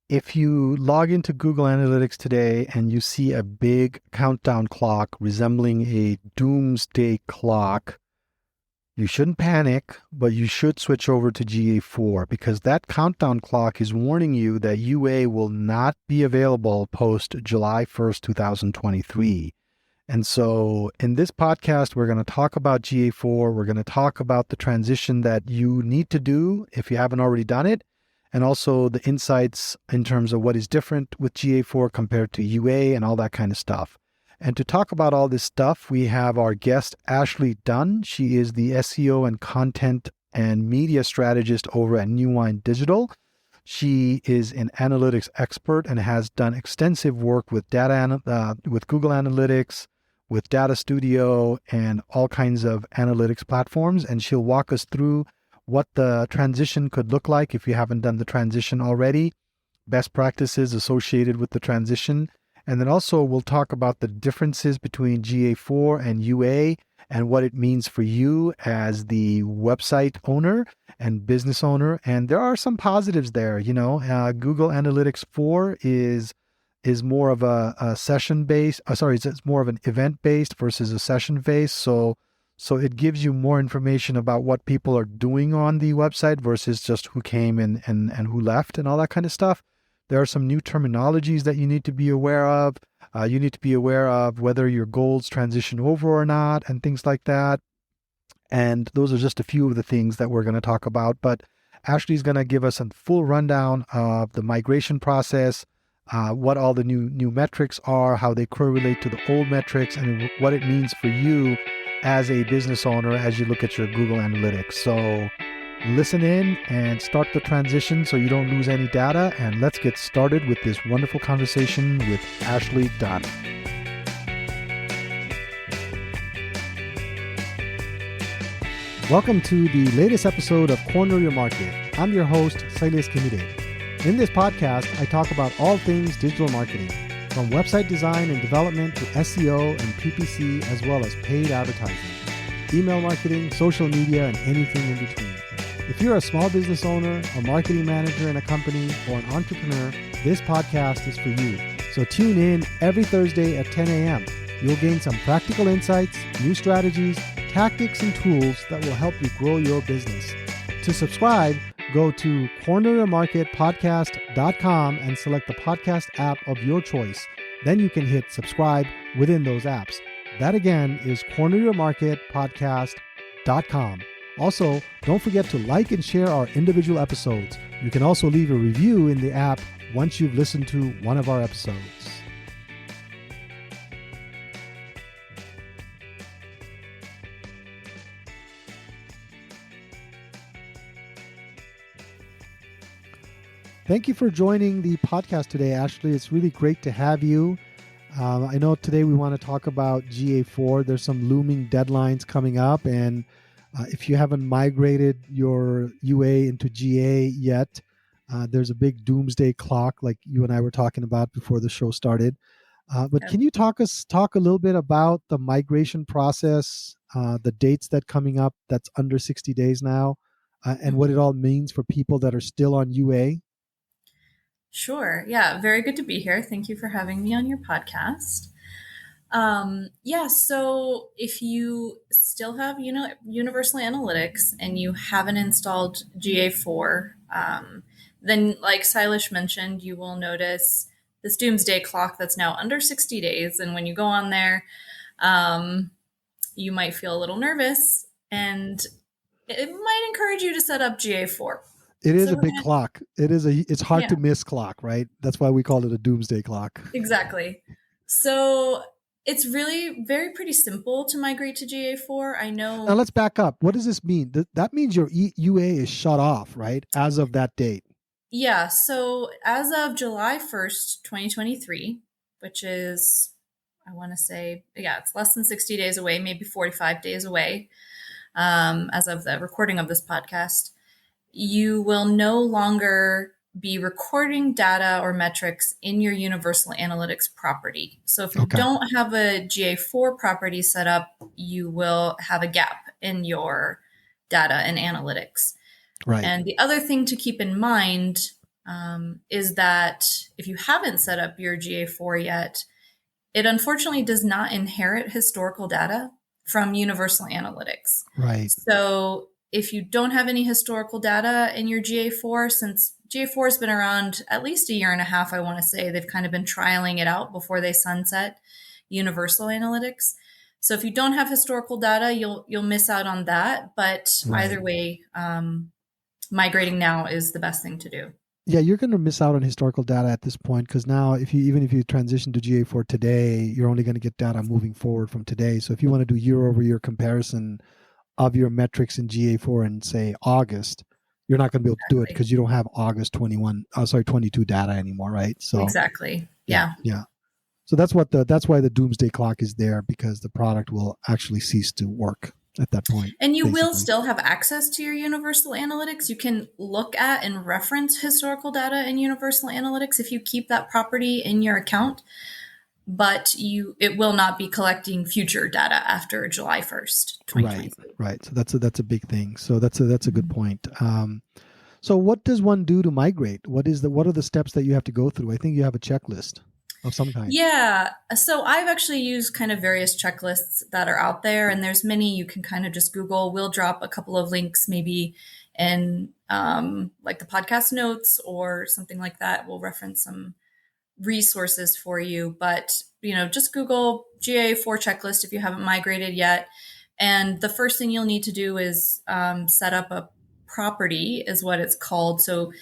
If you log into Google Analytics today and you see a big countdown clock resembling a doomsday clock, you shouldn't panic, but you should switch over to GA4 because that countdown clock is warning you that UA will not be available post July 1st, 2023. And so in this podcast, we're going to talk about GA4. We're going to talk about the transition that you need to do if you haven't already done it, and also the insights in terms of what is different with GA4 compared to UA and all that kind of stuff. And to talk about all this stuff, we have our guest, Ashleigh Dunn. She is the SEO and content and media strategist over at New Wine Digital. She is an analytics expert and has done extensive work with with Google Analytics, with Data Studio, and all kinds of analytics platforms. And she'll walk us through what the transition could look like if you haven't done the transition already, best practices associated with the transition. And then also we'll talk about the differences between GA4 and UA and what it means for you as the website owner and business owner. And there are some positives there. Google Analytics 4 is more of a session based. It's more of an event based versus a session based. So it gives you more information about what people are doing on the website versus just who came and who left and all that kind of stuff. There are some new terminologies that you need to be aware of. You need to be aware of whether your goals transition over or not and things like that. And those are just a few of the things that we're going to talk about. But Ashleigh's going to give us a full rundown of the migration process, what all the new metrics are, how they correlate to the old metrics, and what it means for you as a business owner as you look at your Google Analytics. So listen in and start the transition so you don't lose any data. And let's get started with this wonderful conversation with Ashleigh Dunn. Welcome to the latest episode of Corner Your Market. I'm your host, Silas Kimide. In this podcast, I talk about all things digital marketing, from website design and development to SEO and PPC, as well as paid advertising, email marketing, social media, and anything in between. If you're a small business owner, a marketing manager in a company, or an entrepreneur, this podcast is for you. So tune in every Thursday at 10 a.m. You'll gain some practical insights, new strategies, tactics, and tools that will help you grow your business. To subscribe, go to corneryourmarketpodcast.com and select the podcast app of your choice. Then you can hit subscribe within those apps. That again is corneryourmarketpodcast.com. Also, don't forget to like and share our individual episodes. You can also leave a review in the app once you've listened to one of our episodes. Thank you for joining the podcast today, Ashleigh. It's really great to have you. I know today we want to talk about GA4. There's some looming deadlines coming up, and if you haven't migrated your UA into GA yet, there's a big doomsday clock like you and I were talking about before the show started. But can you talk a little bit about the migration process, the dates that coming up that's under 60 days now, and what it all means for people that are still on UA? Sure. Yeah. Very good to be here. Thank you for having me on your podcast. So if you still have, Universal Analytics and you haven't installed GA4, then like Silas mentioned, you will notice this doomsday clock that's now under 60 days. And when you go on there, you might feel a little nervous, and it might encourage you to set up GA4. It is a big clock. It's hard to miss clock, right? That's why we call it a doomsday clock. Exactly. So it's really pretty simple to migrate to GA4. I know. Now let's back up. What does this mean? That means your UA is shut off, right? As of that date. Yeah. So as of July 1st, 2023, which is, I want to say, it's less than 60 days away, maybe 45 days away, as of the recording of this podcast, you will no longer be recording data or metrics in your Universal Analytics property. So if you don't have a GA4 property set up, you will have a gap in your data and analytics. Right. And the other thing to keep in mind, is that if you haven't set up your GA4 yet, it unfortunately does not inherit historical data from Universal Analytics. Right. So if you don't have any historical data in your GA4, since GA4 has been around at least a year and a half, I want to say, they've kind of been trialing it out before they sunset Universal Analytics. So if you don't have historical data, you'll miss out on that. But Right. either way, migrating now is the best thing to do. Yeah, you're going to miss out on historical data at this point, because now even if you transition to GA4 today, you're only going to get data moving forward from today. So if you want to do year over year comparison of your metrics in GA4 in, say, August, you're not going to be able to do it because you don't have August 22 data anymore, right? So exactly. Yeah. So that's why the doomsday clock is there, because the product will actually cease to work at that point. And you will still have access to your Universal Analytics. You can look at and reference historical data in Universal Analytics if you keep that property in your account, but it will not be collecting future data after July 1st, 2023. Right. So that's a big thing. So that's a good point. So what does one do to migrate? What are the steps that you have to go through? I think you have a checklist of some kind. Yeah. So I've actually used kind of various checklists that are out there, and there's many you can kind of just Google. We'll drop a couple of links maybe in like the podcast notes or something like that. We'll reference some resources for you, but just Google GA4 checklist if you haven't migrated yet. And the first thing you'll need to do is set up a property, is what it's called. So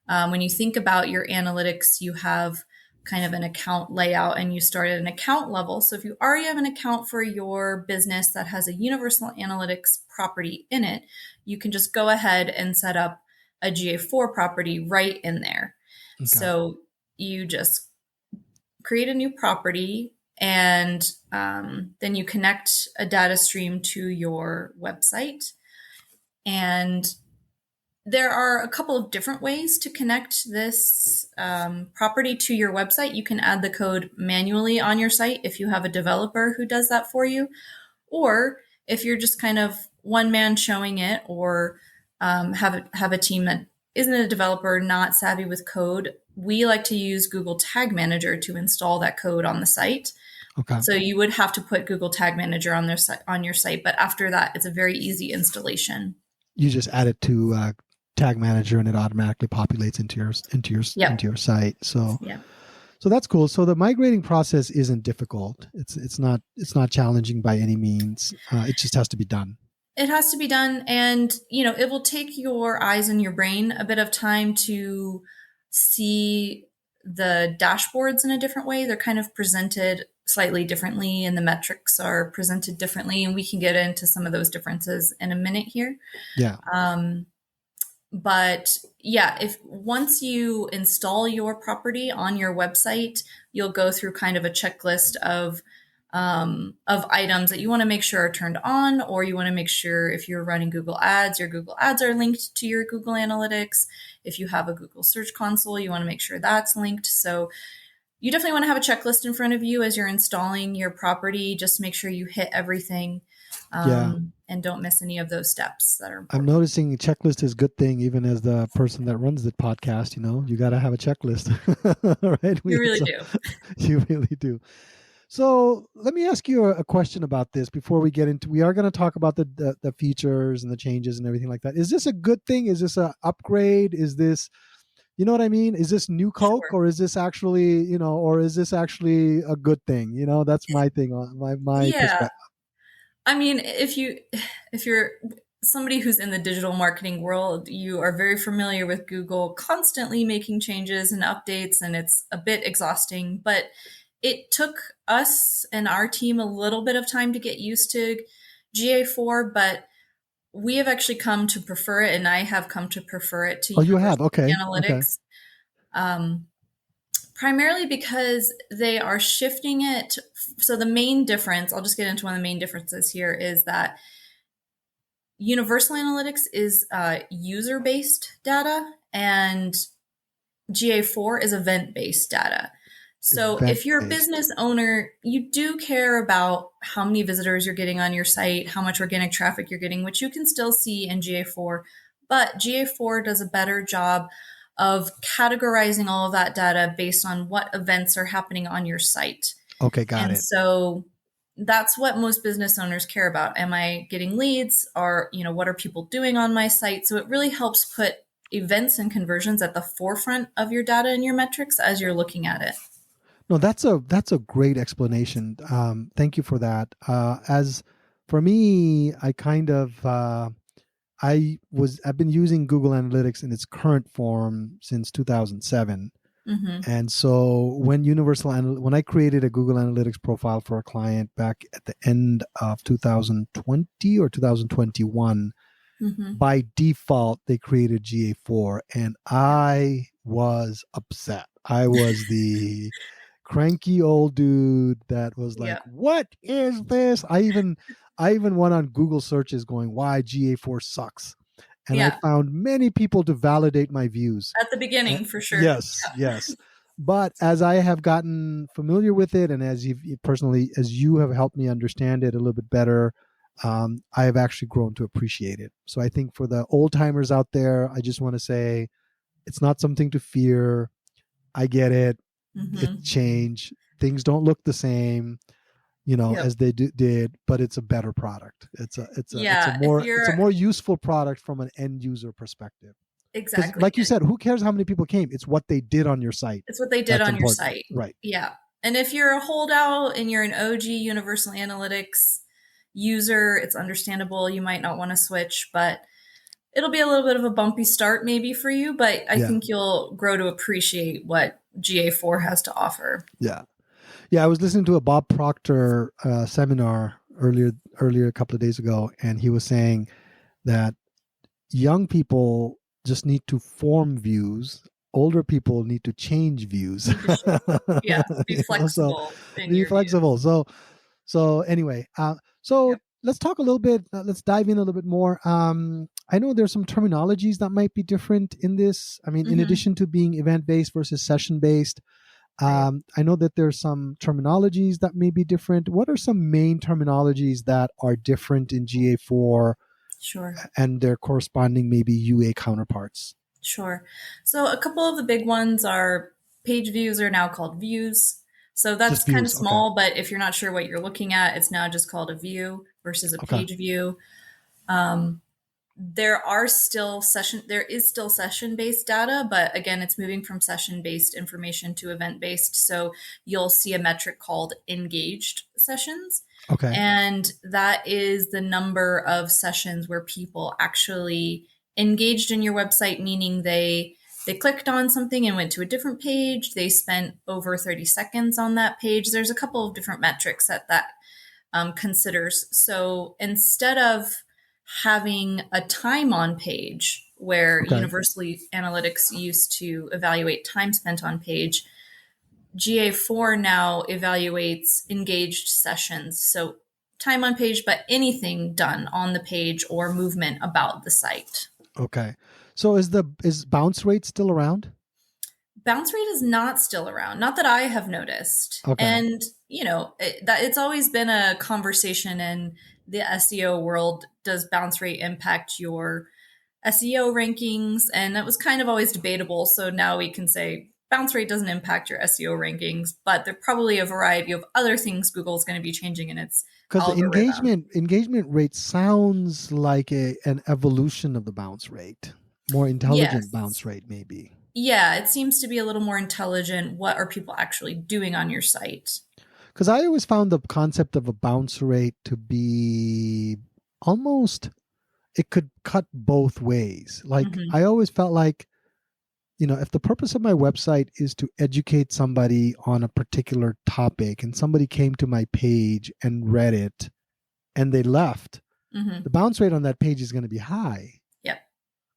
when you think about your analytics, you have kind of an account layout, and you start at an account level. So if you already have an account for your business that has a Universal Analytics property in it, you can just go ahead and set up a GA4 property right in there. Okay. So you just create a new property, and then you connect a data stream to your website. And there are a couple of different ways to connect this property to your website. You can add the code manually on your site if you have a developer who does that for you. Or if you're just kind of one man showing it, or have a team that isn't a developer, not savvy with code, we like to use Google Tag Manager to install that code on the site. Okay. So you would have to put Google Tag Manager on your site, but after that, it's a very easy installation. You just add it to Tag Manager, and it automatically populates into your site. So so that's cool. So the migrating process isn't difficult. It's not challenging by any means. It just has to be done. It has to be done, and it will take your eyes and your brain a bit of time to see the dashboards in a different way. They're kind of presented slightly differently, and the metrics are presented differently, and we can get into some of those differences in a minute here. Yeah. But yeah, if once you install your property on your website, you'll go through kind of a checklist of items that you want to make sure are turned on, or you want to make sure if you're running Google Ads, your Google Ads are linked to your Google Analytics. If you have a Google Search Console, you want to make sure that's linked. So you definitely want to have a checklist in front of you as you're installing your property. Just make sure you hit everything. And don't miss any of those steps that are important. I'm noticing a checklist is a good thing, even as the person that runs the podcast. You got to have a checklist. Right? You really do. You really do. So let me ask you a question about this before we get into. We are going to talk about the features and the changes and everything like that. Is this a good thing? Is this an upgrade? Is this, you know what I mean? Is this new Coke, or is this actually, or is this actually a good thing? That's my thing on my perspective. I mean, if you're somebody who's in the digital marketing world, you are very familiar with Google constantly making changes and updates, and it's a bit exhausting, but it took us and our team a little bit of time to get used to GA4, but we have actually come to prefer it, and I have come to prefer it to you have? Okay. Analytics. Okay. Primarily because they are shifting it. So the main difference, I'll just get into one of the main differences here, is that Universal Analytics is user-based data, and GA4 is event-based data. So if you're a business owner, you do care about how many visitors you're getting on your site, how much organic traffic you're getting, which you can still see in GA4. But GA4 does a better job of categorizing all of that data based on what events are happening on your site. Okay, got And it. so that's what most business owners care about. Am I getting leads? Or, what are people doing on my site? So it really helps put events and conversions at the forefront of your data and your metrics as you're looking at it. No, that's a great explanation. Thank you for that. As for me, I've been using Google Analytics in its current form since 2007. Mm-hmm. And so when I created a Google Analytics profile for a client back at the end of 2020 or 2021, Mm-hmm. by default they created GA4, and Yeah. I was upset. I was the cranky old dude that was like, Yeah. "What is this?" I even went on Google searches going, "Why GA4 sucks?" And I Yeah. found many people to validate my views. At the beginning, for sure. Yes, yes. But as I have gotten familiar with it, and as you have helped me understand it a little bit better, I have actually grown to appreciate it. So I think for the old timers out there, I just want to say it's not something to fear. I get it. It's Mm-hmm. change. Things don't look the same, Yep. as they did, but it's a better product. Yeah. If It's a you're more useful product from an end user perspective. Because, exactly. like you said, who cares how many people came? It's what they did on your site It's what they did that's on your important, site. right? Yeah. And if you're a holdout and you're an OG Universal Analytics user, it's understandable. You might not want to switch, but it'll be a little bit of a bumpy start maybe for you, but I Yeah, think you'll grow to appreciate what GA4 has to offer. yeah, yeah. I was listening to a Bob Proctor seminar earlier a couple of days ago, and he was saying that young people just need to form views. Older people need to change views. Need to shift. Yeah. Be So flexible in be your flexible. views. So anyway, so Yep. let's talk a little bit. Let's dive in a little bit more. I know there's some terminologies that might be different in this. I mean, in Mm-hmm. addition to being event based versus session based, Right. I know that there's some terminologies that may be different. What are some main terminologies that are different in GA4 Sure. and their corresponding maybe UA counterparts? Sure. So a couple of the big ones are page views are now called views. So Just that's kind of views. Okay. small, but if you're not sure what you're looking at, it's now just called a view versus a Okay. page view. Um, there is still session based data, but again, it's moving from session based information to event based. So you'll see a metric called engaged sessions. Okay. And that is the number of sessions where people actually engaged in your website, meaning they clicked on something and went to a different page. They spent over 30 seconds on that page. There's a couple of different metrics that considers. So instead of having a time on page where Okay. Universally Analytics used to evaluate time spent on page, GA4 now evaluates engaged sessions. So time on page, but anything done on the page or movement about the site. Okay. So is bounce rate still around? Bounce rate is not still around, not that I have noticed. Okay. And it's always been a conversation in the SEO world. Does bounce rate impact your SEO rankings? And that was kind of always debatable. So now we can say bounce rate doesn't impact your SEO rankings, but there are probably a variety of other things Google's going to be changing in its Because the algorithm. engagement rate sounds like an evolution of the bounce rate, more intelligent bounce Yes. rate, maybe. Yeah, it seems to be a little more intelligent. What are people actually doing on your site? Because I always found the concept of a bounce rate to be almost, it could cut both ways. Like Mm-hmm. I always felt like, if the purpose of my website is to educate somebody on a particular topic and somebody came to my page and read it and they left, Mm-hmm. the bounce rate on that page is going to be high. Yep,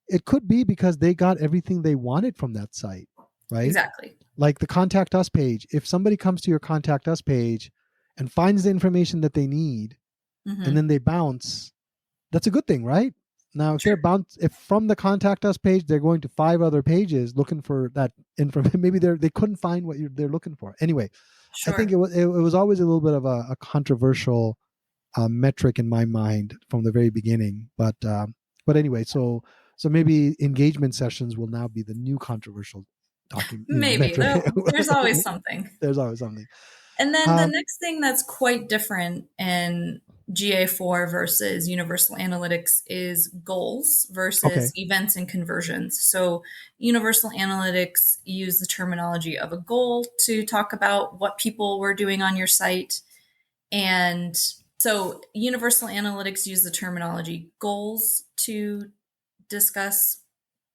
It could be because they got everything they wanted from that site, right? exactly. Like the contact us page. If somebody comes to your contact us page and finds the information that they need and Mm-hmm. then they bounce, that's a good thing, right? Now, Sure, if from the contact us page they're going to 5 other pages looking for that information, maybe they couldn't find what they're looking for. Anyway, I think sure. it was always a little bit of a controversial metric in my mind from the very beginning. But anyway, so So maybe engagement sessions will now be the new controversial Maybe metric. there's always something. There's always something. And then the next thing that's quite different in GA4 versus Universal Analytics is goals Okay. versus events and conversions. So Universal Analytics use the terminology of a goal to talk about what people were doing on your site. And so Universal Analytics use the terminology goals to discuss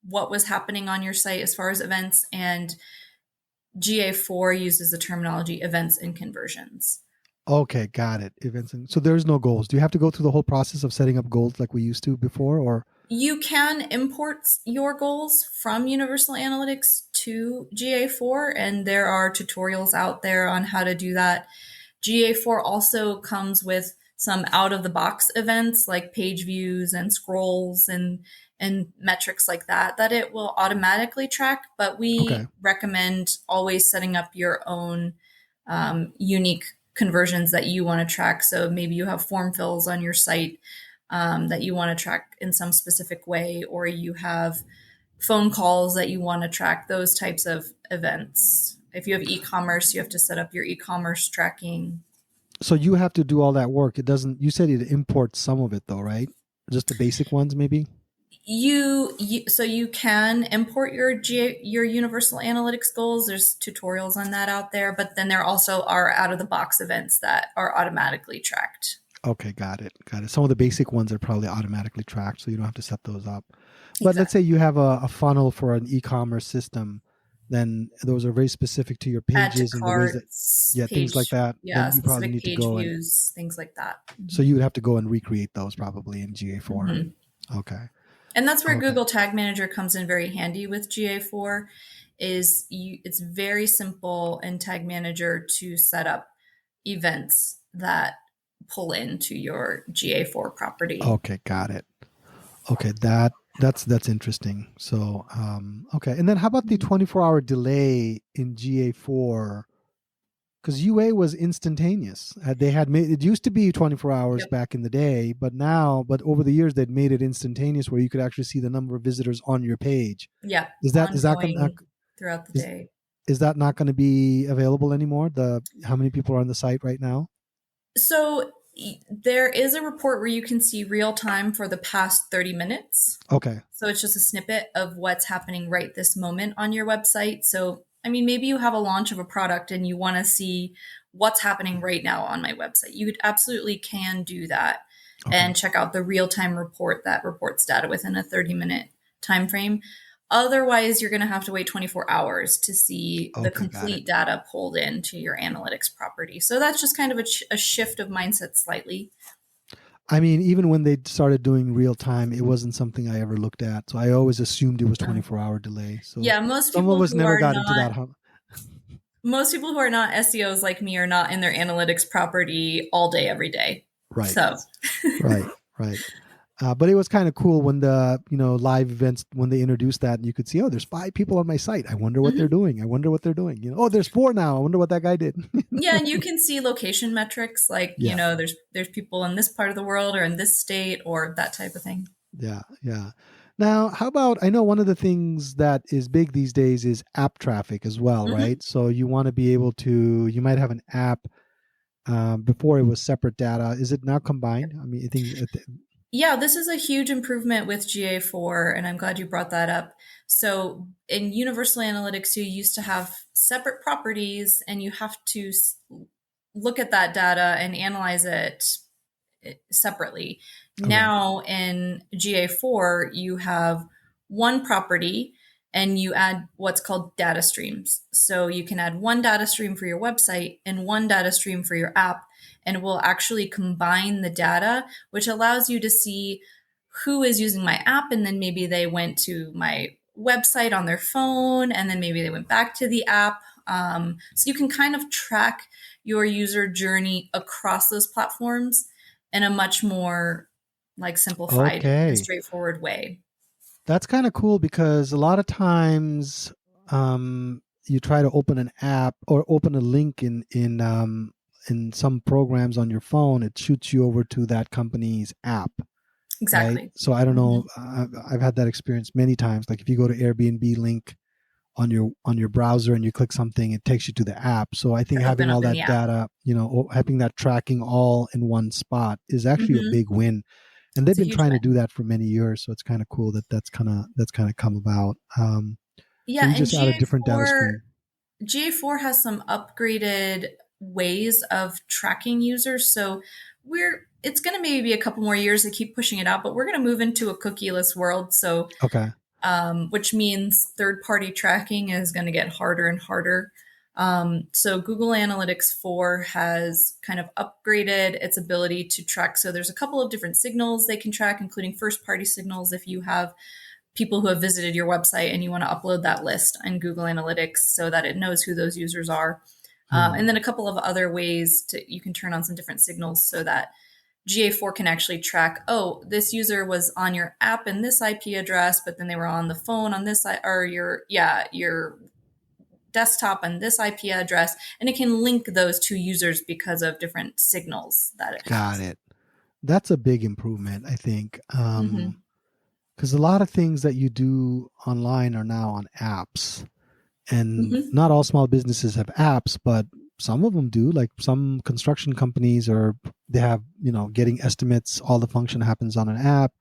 what was happening on your site as far as events, and GA4 uses the terminology events and conversions. Okay, got it. Events so there's no goals. Do you have to go through the whole process of setting up goals like we used to before, or? You can import your goals from Universal Analytics to GA4, and there are tutorials out there on how to do that. GA4 also comes with some out-of-the-box events like page views and scrolls and metrics like that it will automatically track, but we recommend always setting up your own unique conversions that you want to track. So maybe you have form fills on your site that you want to track in some specific way, or you have phone calls that you want to track, those types of events. If you have e-commerce, you have to set up your e-commerce tracking. So you have to do all that work. It doesn't, you said it imports some of it though, right? Just the basic ones maybe? So you can import your Universal Analytics goals. There's tutorials on that out there, but then there also are out of the box events that are automatically tracked. Okay, got it. Some of the basic ones are probably automatically tracked, so you don't have to set those up. Exactly. But let's say you have a funnel for an e-commerce system, then those are very specific to your pages and carts, things like that. Yeah, then you probably need to go views, things like that. So you would have to go and recreate those probably in GA4. Mm-hmm. Okay. And that's where Google Tag Manager comes in very handy with GA4. It's very simple in Tag Manager to set up events that pull into your GA4 property. Okay, got it. Okay, that's interesting. So, okay. And then how about the 24-hour delay in GA4? Because UA was instantaneous. They had made it used to be 24 hours back in the day, but over the years they'd made it instantaneous where you could actually see the number of visitors on your page. Yeah, is that throughout the day? Is that not going to be available anymore? How many people are on the site right now? So there is a report where you can see real time for the past 30 minutes. Okay. So it's just a snippet of what's happening right this moment on your website. So I mean, maybe you have a launch of a product and you want to see what's happening right now on my website. You absolutely can do that and check out the real-time report that reports data within a 30-minute time frame. Otherwise, you're going to have to wait 24 hours to see the complete data pulled into your analytics property. So that's just kind of a shift of mindset slightly. I mean, even when they started doing real time, it wasn't something I ever looked at. So I always assumed it was 24-hour delay. So yeah, most people some of us never got into that. Most people who are not SEOs like me are not in their analytics property all day, every day. Right. So. Right. But it was kind of cool when the live events, when they introduced that, and you could see, there's 5 people on my site. I wonder what they're doing. There's 4 now. I wonder what that guy did. Yeah, and you can see location metrics like there's people in this part of the world or in this state or that type of thing. Yeah. Now, how about, I know one of the things that is big these days is app traffic as well, right? So you want to be able to, you might have an app. Before it was separate data. Is it now combined? I mean, I think. Yeah, this is a huge improvement with GA4, and I'm glad you brought that up. So in Universal Analytics, you used to have separate properties, and you have to look at that data and analyze it separately. Okay. Now in GA4, you have one property, and you add what's called data streams. So you can add one data stream for your website and one data stream for your app, and we'll actually combine the data, which allows you to see who is using my app, and then maybe they went to my website on their phone, and then maybe they went back to the app. So you can kind of track your user journey across those platforms in a much more simplified and straightforward way. That's kind of cool because a lot of times you try to open an app or open a link in some programs on your phone, it shoots you over to that company's app. right? Exactly. So I don't Hmm. know. I've had that experience many times. Like if you go to Airbnb link on your browser and you click something, it takes you to the app. So I think To having open up all in the that app. data, having that tracking all in one spot is actually a Hmm. big win. And they've It's a been huge trying to win. do that for many years. So it's kind of cool that that's kind of come about. So Yeah, you and just add a different data GA4 stream. GA4 has some upgraded ways of tracking users. So it's going to maybe be a couple more years to keep pushing it out, but we're going to move into a cookieless world. So, Okay. which means third party tracking is going to get harder and harder. So Google Analytics 4 has kind of upgraded its ability to track. So there's a couple of different signals they can track, including first party signals. If you have people who have visited your website and you want to upload that list in Google Analytics so that it knows who those users are. Hmm. And then a couple of other ways you can turn on some different signals so that GA4 can actually track, oh, this user was on your app in this IP address, but then they were on the phone on this, or your desktop on this IP address. And it can link those two users because of different signals that it Got has. it. That's a big improvement, I think. Mm-hmm. Because a lot of things that you do online are now on apps, and Mm-hmm. not all small businesses have apps, but some of them do. Like some construction companies, or they have, getting estimates, all the function happens on an app.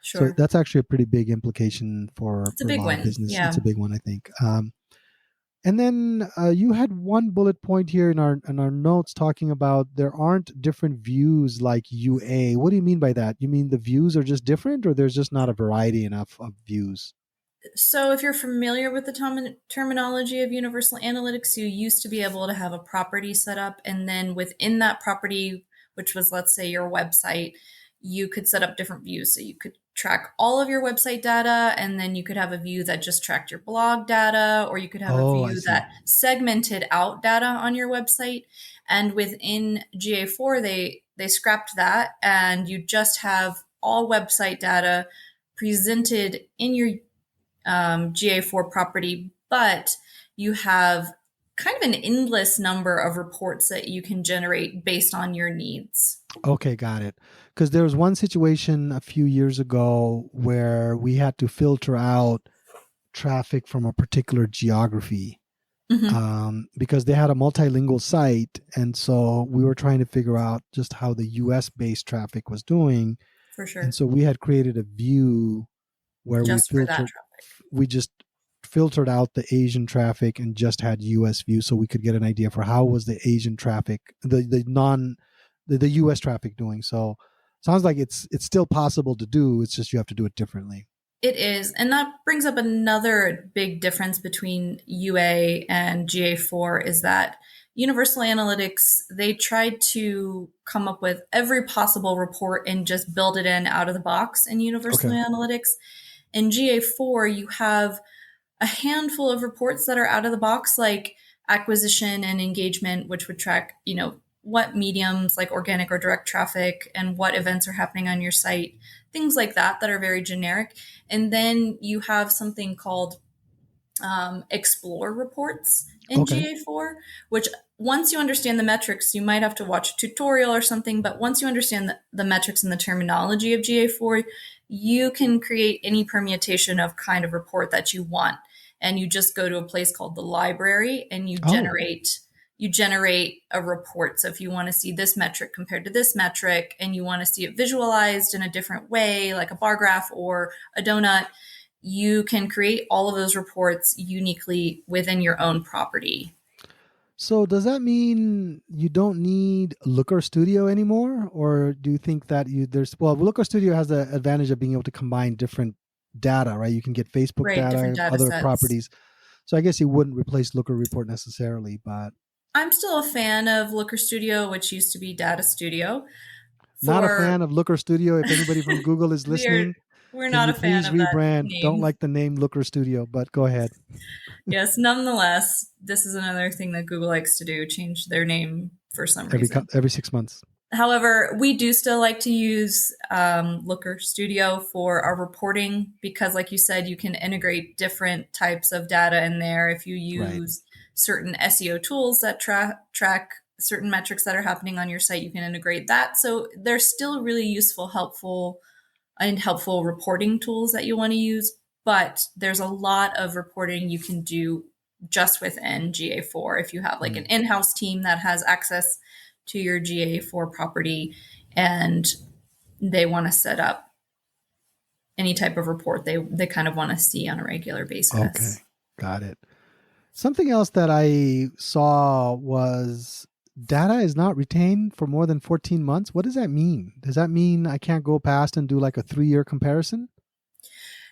So Sure. that's actually a pretty big implication for It's a a big lot of win. business. It's Yeah. a big one, I think. And then you had one bullet point here in our notes talking about there aren't different views like UA. What do you mean by that? You mean the views are just different, or there's just not a variety enough of views? So, if you're familiar with the terminology of Universal Analytics, you used to be able to have a property set up, and then within that property, which was, let's say, your website, you could set up different views. So, you could track all of your website data, and then you could have a view that just tracked your blog data, or you could have a Oh, I view see. that segmented out data on your website. And within GA4, they scrapped that, and you just have all website data presented in your GA4 property, but you have kind of an endless number of reports that you can generate based on your needs. Okay, got it. Because there was one situation a few years ago where we had to filter out traffic from a particular geography, Mm-hmm. because they had a multilingual site. And so we were trying to figure out just how the US based traffic was doing. For And sure. so we had created a view where Just for that traffic. we just filtered out the Asian traffic and just had US view, so we could get an idea for how was the Asian traffic, the US traffic doing. So sounds like it's still possible to do. It's just you have to do it differently. It is. And that brings up another big difference between UA and GA4 is that Universal Analytics, they tried to come up with every possible report and just build it in out of the box in Universal Okay. Analytics. In GA4, you have a handful of reports that are out of the box, like acquisition and engagement, which would track, what mediums like organic or direct traffic and what events are happening on your site, things like that that are very generic. And then you have something called explore reports in Okay. GA4, which once you understand the metrics, you might have to watch a tutorial or something, but once you understand the metrics and the terminology of GA4, you can create any permutation of kind of report that you want. And you just go to a place called the library and Oh, you generate a report. So if you want to see this metric compared to this metric and you want to see it visualized in a different way, like a bar graph or a donut, you can create all of those reports uniquely within your own property. so does that mean you don't need Looker Studio anymore, or do you think that Looker Studio has the advantage of being able to combine different data, right? You can get Facebook Right, different data, data other sets. properties. So I guess you wouldn't replace Looker Report necessarily, but I'm still a fan of Looker Studio, which used to be Data Studio. not a For fan of Looker Studio. If anybody from Google is we're listening, we're can not you a fan please of that rebrand? Don't name. like the name Looker Studio, but go ahead. Yes, nonetheless, this is another thing that Google likes to do, change their name for some reason. Every 6 months. However, we do still like to use Looker Studio for our reporting because, like you said, you can integrate different types of data in there. If you Right. use certain SEO tools that track certain metrics that are happening on your site, you can integrate that. So they're still really useful, helpful and helpful reporting tools that you want to use. But there's a lot of reporting you can do just within GA4 if you have like an in-house team that has access to your GA4 property and they want to set up any type of report they kind of want to see on a regular Okay, basis. got it. Something else that I saw was data is not retained for more than 14 months. What does that mean? Does that mean I can't go past and do like a 3-year comparison?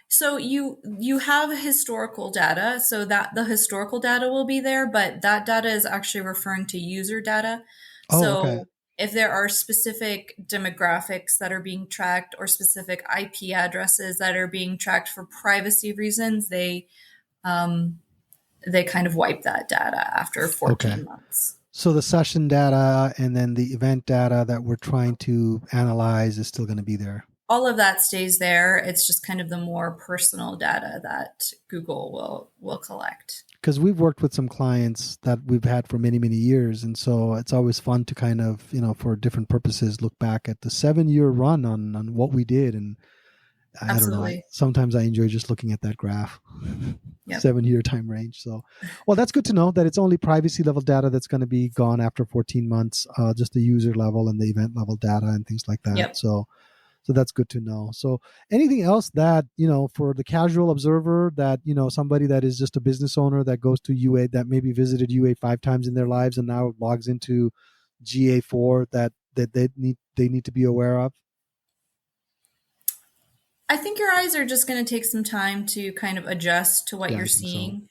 So you have historical data, so that the historical data will be there, but that data is actually referring to user data. Oh, okay. So if there are specific demographics that are being tracked or specific IP addresses that are being tracked for privacy reasons, they kind of wipe that data after Okay. 14 months. So the session data and then the event data that we're trying to analyze is still going to be there. All of that stays there. It's just kind of the more personal data that Google will collect. Because we've worked with some clients that we've had for many, many years. And so it's always fun to kind of, for different purposes, look back at the 7-year run on what we did. And I don't know, Absolutely. sometimes I enjoy just looking at that graph, Yep. 7-year time range. So, well, that's good to know that it's only privacy level data that's going to be gone after 14 months, just the user level and the event level data and things like that. Yep. So that's good to know. So anything else that, for the casual observer that, somebody that is just a business owner that goes to UA, that maybe visited UA 5 times in their lives and now logs into GA4 that they need to be aware of? I think your eyes are just going to take some time to kind of adjust to what Yeah, you're I think so. seeing,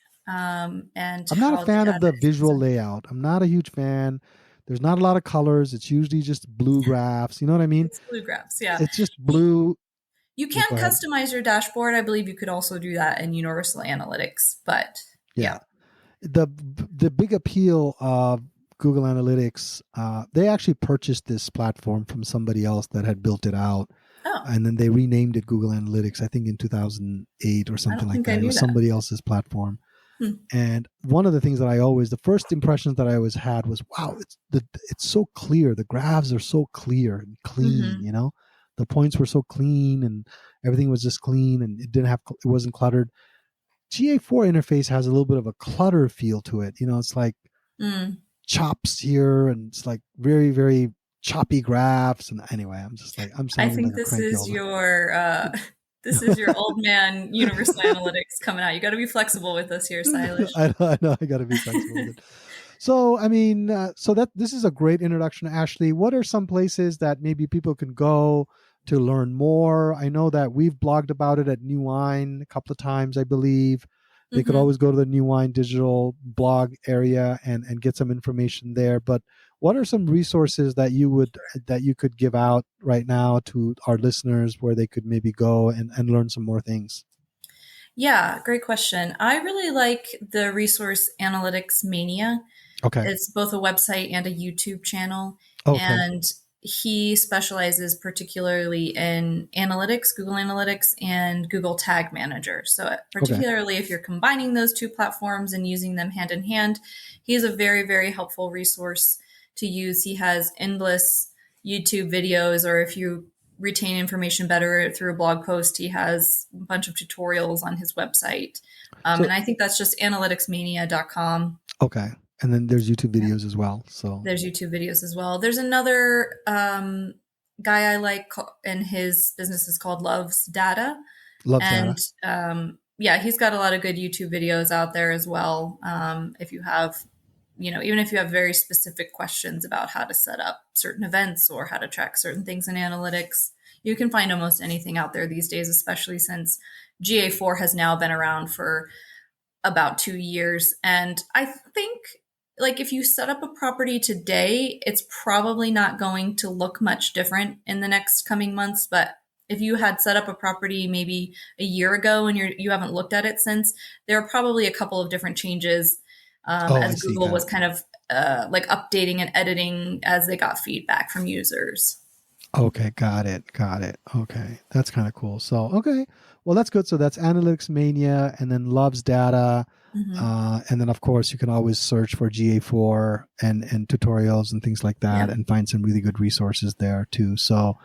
and I'm not a how the fan of data the is visual presented. layout. I'm not a huge fan. There's not a lot of colors. It's usually just blue graphs. You know what I mean? It's blue graphs, yeah. It's just blue. You Yeah, can go ahead. customize your dashboard. I believe you could also do that in Universal Analytics, but Yeah. yeah. The big appeal of Google Analytics, they actually purchased this platform from somebody else that had built it out, Oh, and then they renamed it Google Analytics. I think in 2008 or I something don't like think I that. It knew was that. somebody else's platform. Hmm. And one of the things that the first impressions that I always had was, wow, it's so clear. The graphs are so clear and clean. Mm-hmm. The points were so clean and everything was just clean and it wasn't cluttered. GA4 interface has a little bit of a clutter feel to it. It's like Mm. chops here and it's like very, very choppy graphs. And anyway, I'm I sounding like think a cranky old man. this is your old man Universal Analytics coming out. You got to be flexible with us here, Silas. I know I got to be flexible with it. So, I mean, so that this is a great introduction, Ashleigh. What are some places that maybe people can go to learn more? I know that we've blogged about it at New Wine a couple of times, I believe. They could Mm-hmm. always go to the New Wine digital blog area and get some information there. But what are some resources that you could give out right now to our listeners where they could maybe go and learn some more things? Yeah, great question. I really like the resource Analytics Mania. Okay. It's both a website and a YouTube channel. Okay. And he specializes particularly in analytics, Google Analytics, and Google Tag Manager. So, Okay. particularly if you're combining those two platforms and using them hand in hand, he is a very, very helpful resource to use. He has endless YouTube videos, or if you retain information better through a blog post, he has a bunch of tutorials on his website. So And I think that's just analyticsmania.com. okay. And then there's YouTube Yeah. videos as well. So There's YouTube videos as well. There's another guy I like, and his business is called Loves Data. loves And data. yeah, he's got a lot of good YouTube videos out there as well. If you have, even if you have very specific questions about how to set up certain events or how to track certain things in analytics, you can find almost anything out there these days, especially since GA4 has now been around for about 2 years. And I think, like, if you set up a property today, it's probably not going to look much different in the next coming months. But if you had set up a property maybe a year ago and you haven't looked at it since, there are probably a couple of different changes, Oh, I as see. Google Got was it. kind of like updating and editing as they got feedback from users. Okay, got it. Got it. Okay. That's kind of cool. So, okay. Well, that's good. So that's Analytics Mania and then Loves Data. Mm-hmm. And then, of course, you can always search for GA4 and tutorials and things like that Yep. and find some really good resources there too. So,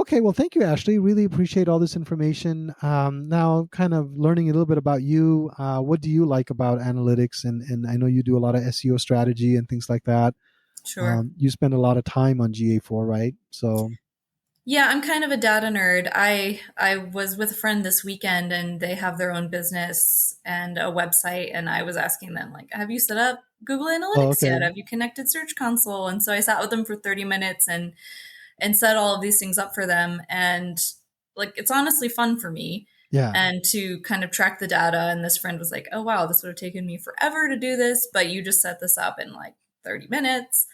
Okay, well, thank you, Ashleigh. Really appreciate all this information. Now, kind of learning a little bit about you. What do you like about analytics? And I know you do a lot of SEO strategy and things like that. Sure. You spend a lot of time on GA4, right? So, Yeah, I'm kind of a data nerd. I was with a friend this weekend and they have their own business and a website, and I was asking them like, "Have you set up Google oh, Analytics yet? okay. Have you connected Search Console?" And so I sat with them for 30 minutes and set all of these things up for them, and like it's honestly fun for me Yeah. and to kind of track the data. And this friend was like, "Oh wow, this would have taken me forever to do this, but you just set this up in like 30 minutes."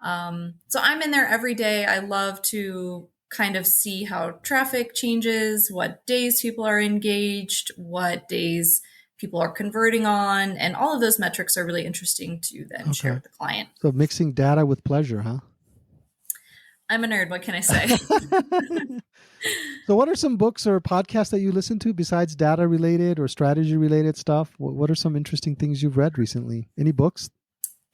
So I'm in there every day. I love to kind of see how traffic changes, what days people are engaged, what days people are converting on, and all of those metrics are really interesting to then share Okay. with the client. So mixing data with pleasure, huh? I'm a nerd. What can I say? So what are some books or podcasts that you listen to besides data related or strategy related stuff? What are some interesting things you've read recently? Any books?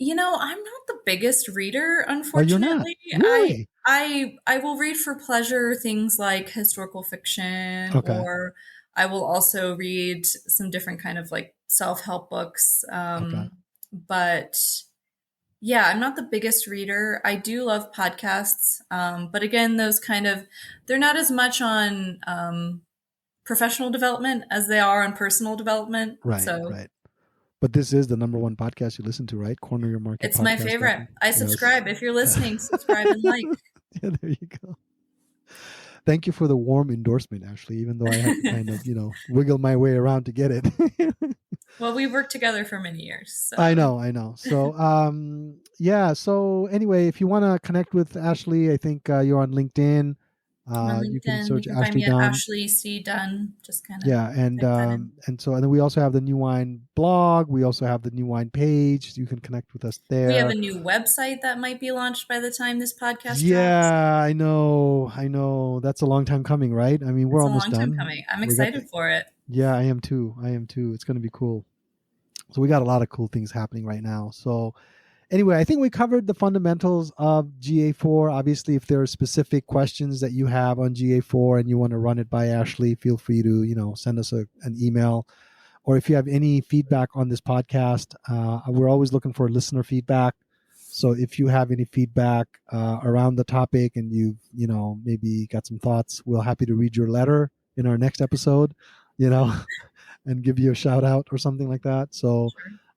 I'm not the biggest reader, Oh, you're not? unfortunately. I Really? I I will read for pleasure things like historical fiction, Okay. or I will also read some different kind of like self-help books. Okay. But yeah, I'm not the biggest reader. I do love podcasts. But again, they're not as much on professional development as they are on personal development. Right, So right. But this is the number one podcast you listen to, right? it's my favorite. Corneryourmarketpodcast.com. I Yes. subscribe. If you're listening, subscribe and like. Yeah, there you go. Thank you for the warm endorsement, Ashley, even though I had to kind of, wiggle my way around to get it. Well, we've worked together for many years, I so know, I know. So, yeah. So anyway, if you want to connect with Ashley, I think you're on LinkedIn. I'm on You can LinkedIn. You search can find Ashleigh me at Dunn. Ashleigh C. Dunn. Just kind of Yeah, and type that in. and then we also have the New Wine blog. We also have the New Wine page. You can connect with us We have there. a new website that might be launched by the time this podcast drops. Yeah, I know. I know. That's a long time coming, right? I mean, we're It's a almost long time done. coming. I'm We got the excited for it. Yeah, I am too. I am too. It's going to be cool. So we got a lot of cool things happening right now. So anyway, I think we covered the fundamentals of GA4. Obviously, if there are specific questions that you have on GA4 and you want to run it by Ashley, feel free to, send us an email. Or if you have any feedback on this podcast, we're always looking for listener feedback. So if you have any feedback around the topic and you've, maybe got some thoughts, we're happy to read your letter in our next episode, and give you a shout out or something like that. So,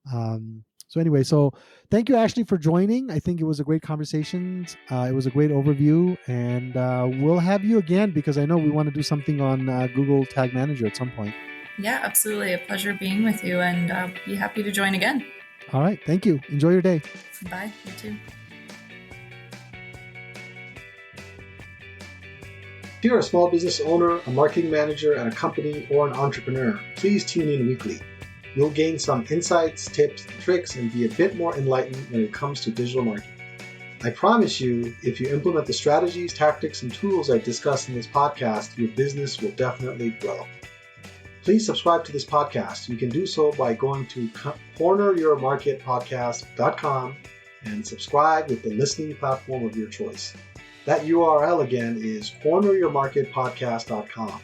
Sure. so anyway, so thank you, Ashley, for joining. I think it was a great conversation. It was a great overview, and we'll have you again because I know we want to do something on Google Tag Manager at some point. Yeah, absolutely. A pleasure being with you, and be happy to join again. All right. Thank you. Enjoy your day. Bye. You too. If you're a small business owner, a marketing manager at a company, or an entrepreneur, please tune in weekly. You'll gain some insights, tips, and tricks, and be a bit more enlightened when it comes to digital marketing. I promise you, if you implement the strategies, tactics, and tools I discussed in this podcast, your business will definitely grow. Please subscribe to this podcast. You can do so by going to corneryourmarketpodcast.com and subscribe with the listening platform of your choice. That URL again is corneryourmarketpodcast.com.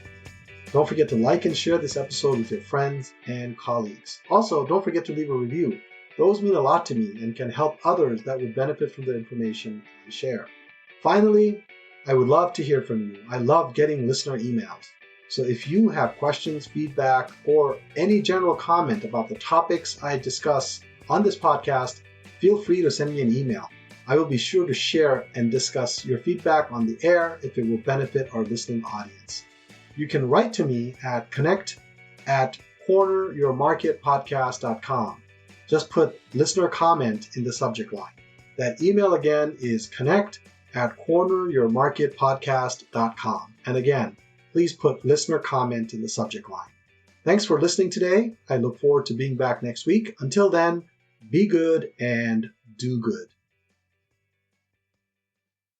Don't forget to like and share this episode with your friends and colleagues. Also, don't forget to leave a review. Those mean a lot to me and can help others that would benefit from the information I share. Finally, I would love to hear from you. I love getting listener emails. So if you have questions, feedback, or any general comment about the topics I discuss on this podcast, feel free to send me an email. I will be sure to share and discuss your feedback on the air if it will benefit our listening audience. You can write to me at connect@corneryourmarketpodcast.com. Just put listener comment in the subject line. That email again is connect@corneryourmarketpodcast.com. And again, please put listener comment in the subject line. Thanks for listening today. I look forward to being back next week. Until then, be good and do good.